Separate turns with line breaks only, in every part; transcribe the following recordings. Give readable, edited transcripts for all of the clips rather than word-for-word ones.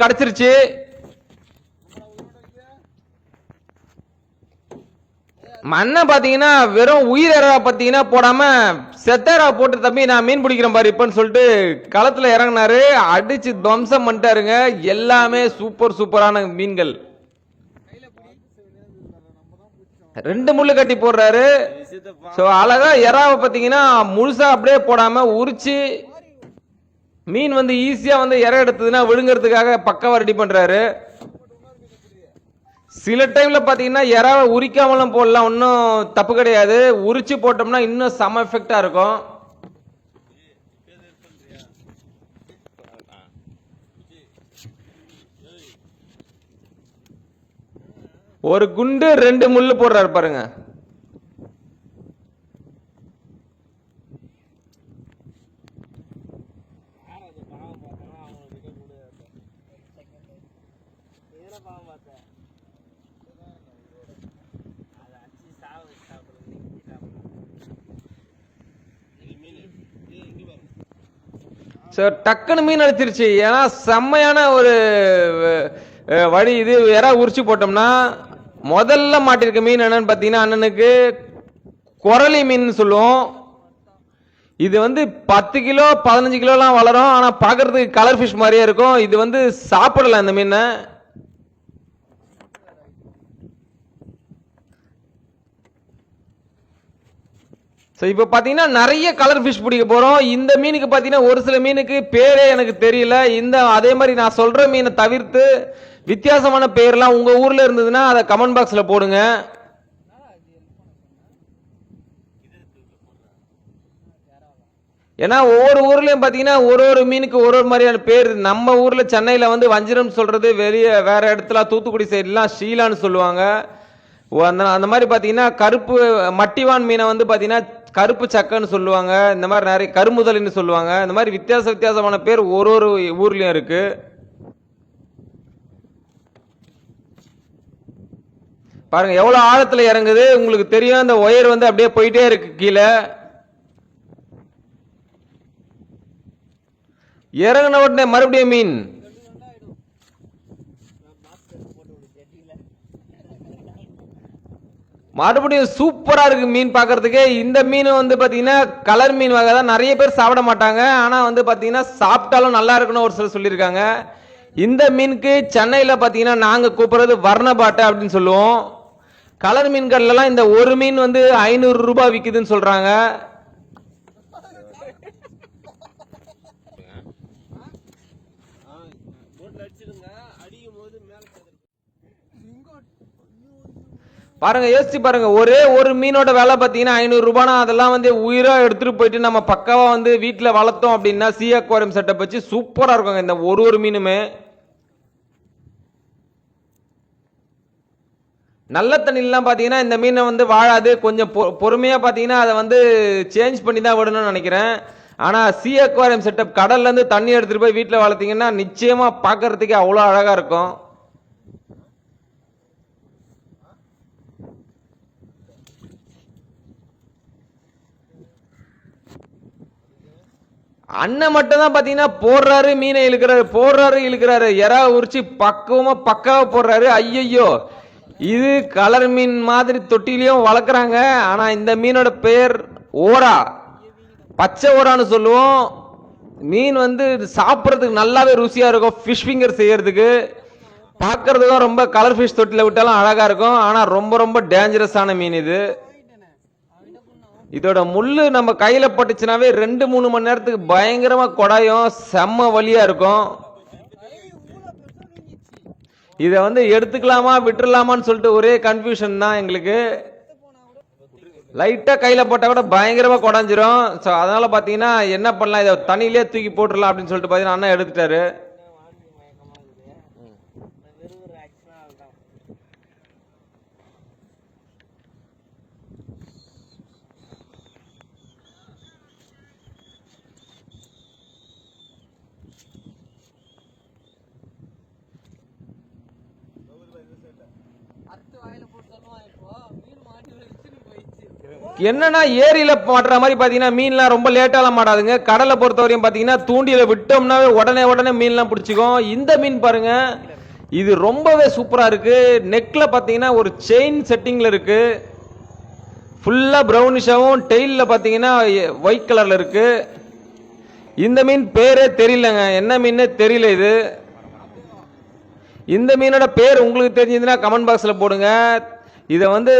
கிடைச்சிருச்சு. மண்ணை பாத்தீங்கன்னா வெறும் உயிர் இறா பாத்தீங்கன்னா போடாம செத்தரா போட்டு தம்பி நான் மீன் பிடிக்கிறேன் பாரு இப்பன்னு சொல்லிட்டு களத்துல இறங்கினாரு. அடிச்சு துவம்சம் பண்ணிட்டாருங்க. எல்லாமே சூப்பர் சூப்பரான மீன்கள். 2 முள்ளு கட்டி போடுறாரு. அழகா எறாவை பாத்தீங்கன்னா முழுசா அப்படியே போடாம உரிச்சு மீன் வந்து ஈஸியா வந்து இற எடுத்ததுன்னா விழுங்குறதுக்காக பக்காவா ரெடி பண்றாரு. சில டைம்ல பாத்தீங்கன்னா எறாவை உரிக்காமலும் போடலாம், ஒன்னும் தப்பு கிடையாது. உரிச்சு போட்டோம்னா இன்னும் செம எஃபெக்டா இருக்கும். ஒரு குண்டு 2 முள்ளு போடுறாரு பாருங்க. டக்குன்னு மீன் அடிச்சிருச்சு. ஏன்னா செம்மையான ஒரு வழி இது. எறா உரிச்சு போட்டோம்னா முதல்ல மாட்டிருக்க மீன் என்னன்னு பாத்தீங்கன்னா அண்ணனுக்கு குரலி மீன் சொல்லுவோம். இது வந்து 10 கிலோ 15 கிலோலாம் வளரும். ஆனா பாக்குறதுக்கு கலர் ஃபிஷ் மாதிரியே இருக்கும். இது வந்து சாப்பிடலாம் இந்த மீனை. இப்ப பாத்தீங்கன்னா நிறைய கலர் ஃபிஷ் பிடிக்க போறோம். இந்த மீனுக்கு பாத்தீங்கன்னா ஒரு சில மீனுக்கு பேரே எனக்கு தெரியல. இந்த அதே மாதிரி நான் சொல்ற மீனை தவிர்த்து வித்தியாசமான பேர்லாம் உங்க ஊர்ல இருந்ததுன்னா அதை கமெண்ட் பாக்ஸ்ல போடுங்க. ஏன்னா ஒவ்வொரு ஊர்லயும் பாத்தீங்கன்னா ஒரு மீனுக்கு ஒரு மாதிரியான பேர். நம்ம ஊர்ல சென்னையில வந்து வஞ்சிரம் சொல்றது, வெளியே வேற இடத்துல தூத்துக்குடி சைட்லாம் ஷீலான்னு சொல்லுவாங்க. அந்த மாதிரி பாத்தீங்கன்னா கருப்பு மட்டிவான் மீனை வந்து பாத்தீங்கன்னா கருப்பு சக்கன்னு சொல்லுவாங்க. இந்த மாதிரி நிறைய கருமுதலின்னு சொல்லுவாங்க. இந்த மாதிரி வித்தியாசமான பேர் ஒரு ஊர்லயும் இருக்கு. பாருங்க எவ்வளவு ஆழத்துல இறங்குது உங்களுக்கு தெரியும். அந்த ஒயர் வந்து அப்படியே போயிட்டே இருக்கு கீழே. இறங்கின உடனே மறுபடியும் மீன். மறுபடியும் சூப்பரா இருக்கு மீன் பாக்குறதுக்கு. இந்த மீன் வந்து பாத்தீங்கன்னா கலர் மீன் வகை தான். நிறைய பேர் சாப்பிட மாட்டாங்க. ஆனா வந்து பாத்தீங்கன்னா சாப்பிட்டாலும் நல்லா இருக்குன்னு ஒரு சிலர் சொல்லியிருக்காங்க. இந்த மீனுக்கு சென்னையில பாத்தீங்கன்னா நாங்க கூப்பிடுறது வர்ணபாட்டை அப்படின்னு சொல்லுவோம். கலர் மீன்கள்ல எல்லாம் இந்த ஒரு மீன் வந்து 500 ரூபாய் விக்குதுன்னு சொல்றாங்க. பாருங்க யோசிச்சு பாருங்க. ஒரே ஒரு மீனோட விலை பாத்தீங்கன்னா 500 ரூபாய். அதெல்லாம் வந்து உயிரா எடுத்துட்டு போயிட்டு நம்ம பக்காவா வந்து வீட்டுல வளர்த்தோம் அப்படின்னா சி அக்வாரியம் செட்டப் வச்சு சூப்பரா இருக்குங்க இந்த ஒரு மீனுமே. நல்ல தண்ணிலாம் பாத்தீங்கன்னா இந்த மீனை வந்து வாழாது. கொஞ்சம் பொறுமையா பாத்தீங்கன்னா அதை வந்து சேஞ்ச் பண்ணி தான் விடணும்னு நினைக்கிறேன். ஆனா சி அக்வாரியம் செட்டப் கடல்ல இருந்து தண்ணி எடுத்துட்டு போய் வீட்டுல வளர்த்தீங்கன்னா நிச்சயமா பாக்குறதுக்கு அவ்வளவு அழகா இருக்கும். அண்ணன் மட்டும் தான் பாத்தீங்கன்னா போடுறாரு, மீனை இழுக்கிறாரு, எறா உரிச்சு பக்காவா போடுறாரு. ஐயோ இது கலர் மீன் மாதிரி தொட்டிலையும் வளர்க்குறாங்க. ஆனா இந்த மீனோட பேர் ஓரா, பச்சை ஓரான்னு சொல்லுவோம். மீன் வந்து சாப்பிட்றதுக்கு நல்லாவே ருசியா இருக்கும். ஃபிஷ் ஃபிங்கர் செய்யறதுக்கு பார்க்கறதுக்கும் ரொம்ப கலர் ஃபிஷ் தொட்டில விட்டாலும் அழகா இருக்கும். ஆனா ரொம்ப டேஞ்சரஸான மீன் இது. இதோட முள்ளு நம்ம கையில பட்டுச்சுனாவே 2-3 மணி நேரத்துக்கு பயங்கரமா கொடாயும், செம்ம வலியா இருக்கும். இத வந்து எடுத்துக்கலாமா விட்டுலாமான்னு சொல்லிட்டு ஒரே கன்ஃபியூஷன் தான் எங்களுக்கு. லைட்டா கையில போட்டா கூட பயங்கரமா கொடாஞ்சிரும். அதனால பாத்தீங்கன்னா என்ன பண்ணலாம், இதை தண்ணியிலே தூக்கி போட்டுடலாம் அப்படின்னு சொல்லிட்டு பாத்தீங்கன்னா அண்ணன் எடுத்துட்டாரு. என்னன்னா ஏரியில மாட்டுற மாதிரி பாத்தீங்கன்னா மீன்லாம் ரொம்ப லேட்டாலாம் மாட்டாதுங்க. கடலை பொறுத்த வரையும் பாத்தீங்கன்னா தூண்டில விட்டோம்னாவே உடனே மீன்லாம் பிடிச்சிக்கும். இந்த மீன் பாருங்க, இது ரொம்பவே சூப்பரா இருக்கு. நெக்ல பாத்தீங்கன்னா ஒரு செயின் செட்டிங்ல இருக்கு. ஃபுல்லா பிரவுனிஷாவும் டெய்ல பாத்தீங்கன்னா ஒயிட் கலர்ல இருக்கு. இந்த மீன் பேரே தெரியலங்க, என்ன மீன் தெரியல இது. இந்த மீனோட பேர் உங்களுக்கு தெரிஞ்சதுன்னா கமெண்ட் பாக்ஸ்ல போடுங்க. இதை வந்து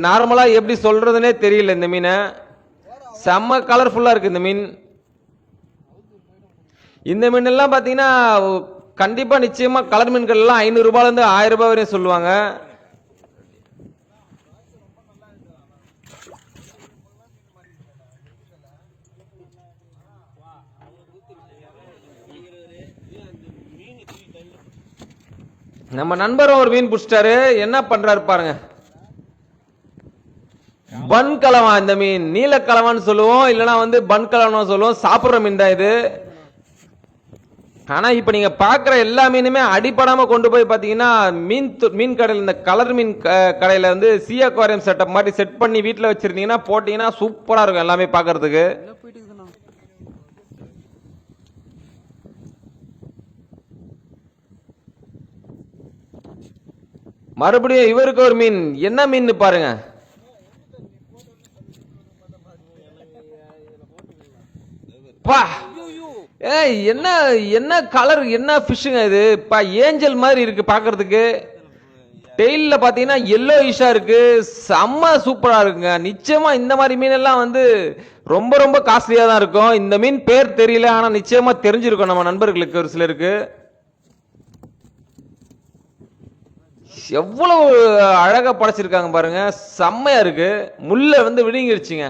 நார்மலா எப்படி சொல்றதுன்னே தெரியல. இந்த மீனை செம்ம கலர்ஃபுல்லா இருக்கு இந்த மீன். இந்த மீன் எல்லாம் பாத்தீங்கன்னா கண்டிப்பா நிச்சயமா கலர் மீன்கள் எல்லாம் 500 ரூபாயில இருந்து 1000 ரூபாய் வரையும் சொல்லுவாங்க. நம்ம நண்பரும் ஒரு மீன் பிடிச்சிட்டாரு. என்ன பண்றாரு பாருங்க. பன் கலவா. இந்த மீன் நீல கலவான்னு சொல்லுவோம், இல்லனா வந்து பன் கலவான்னு சொல்லுவோம். சாப்பிடுற மீன் தான் இது. ஆனா இப்ப நீங்க பாக்குற எல்லா மீனுமே அடிப்படாம கொண்டு போய் பாத்தீங்கன்னா மீன் கடையில், இந்த கலர் மீன் கடையில வந்து சி அக்வாரியம் செட்டப் மாதிரி செட் பண்ணி வீட்டுல வச்சிருந்தீங்கன்னா போட்டீங்கன்னா சூப்பரா இருக்கும் எல்லாமே பாக்குறதுக்கு. மறுபடியும் இவருக்கு ஒரு மீன். என்ன மீன் பாருங்க. பா, என்ன என்ன கலர், என்ன ஃபிஷ்ஷுங்க இது. ஏஞ்சல் மாதிரி இருக்கு பாக்குறதுக்கு. டெய்ல பாத்தீங்கன்னா எல்லோ இஷா இருக்கு. செம்ம சூப்பரா இருக்குங்க. நிச்சயமா இந்த மாதிரி மீன் எல்லாம் வந்து ரொம்ப காஸ்ட்லியா தான் இருக்கும். இந்த மீன் பேர் தெரியல, ஆனா நிச்சயமா தெரிஞ்சிருக்கும் நம்ம நண்பர்களுக்கு ஒரு சிலருக்கு. எவ்வளவு அழகா படைச்சிருக்காங்க பாருங்க, செம்மையா இருக்கு. முள்ள வந்து விழுங்கிருச்சுங்க,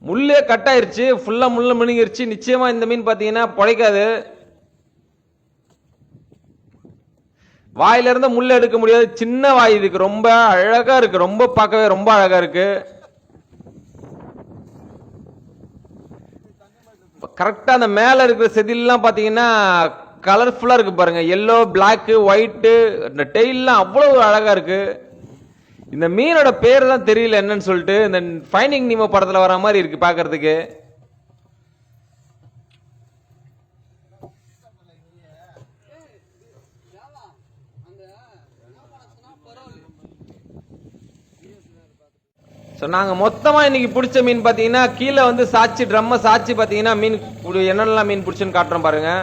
முள்ளே கட் ஆயிருச்சு, ஃபுல்லா முள்ள விழுங்கிருச்சு. நிச்சயமா இந்த மீன் பாத்தீங்கன்னா பொழைக்காது. வாயில இருந்து முள்ள எடுக்க முடியாது, சின்ன வாய் இதுக்கு. ரொம்ப அழகா இருக்கு, ரொம்ப பார்க்கவே ரொம்ப அழகா இருக்கு. கரெக்டா அந்த மேல இருக்கிற செதில்லாம் பாத்தீங்கன்னா கலர்ஃபுல்லா இருக்கு பாருங்க. எல்லோ, பிளாக், ஒயிட், இந்த டெய்லாம் அவ்வளவு அழகா இருக்கு. இந்த மீனோட பேர் தான் தெரியல என்னன்னு சொல்லிட்டு. இந்த ஃபைண்டிங் நீமோ படத்துல வர மாதிரி இருக்கு பாக்குறதுக்கு. நாங்க மொத்தமா இன்னைக்கு பிடிச்ச மீன் பாத்தீங்கன்னா கீழே வந்து சாச்சி ட்ரம்ம சாச்சி பாத்தீங்கன்னா மீன் என்னென்னலாம் மீன் பிடிச்சுன்னு காட்டுறோம் பாருங்க.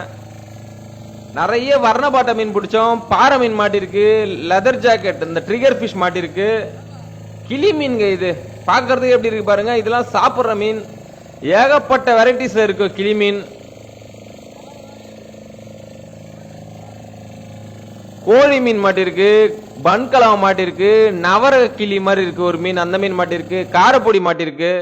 நிறைய வர்ணபாட்ட மீன் பிடிச்சோம், பாறை மீன் மாட்டிருக்கு, லெதர் ஜாக்கெட், இந்த ட்ரிகர் ஃபிஷ் மாட்டிருக்கு, கிளி மீன்ங்க. இது பாக்குறதுக்கு எப்படி இருக்கு பாருங்க. இதெல்லாம் சாப்பிடுற மீன். ஏகப்பட்ட வெரைட்டிஸ்ல இருக்கு கிளி மீன். கோழி மீன் மாட்டிருக்கு, பன்கலா மாட்டிருக்கு, நவர கிளி மாதிரி இருக்கு ஒரு மீன், அந்த மீன் மாட்டிருக்கு, காரப்பொடி மாட்டிருக்கு.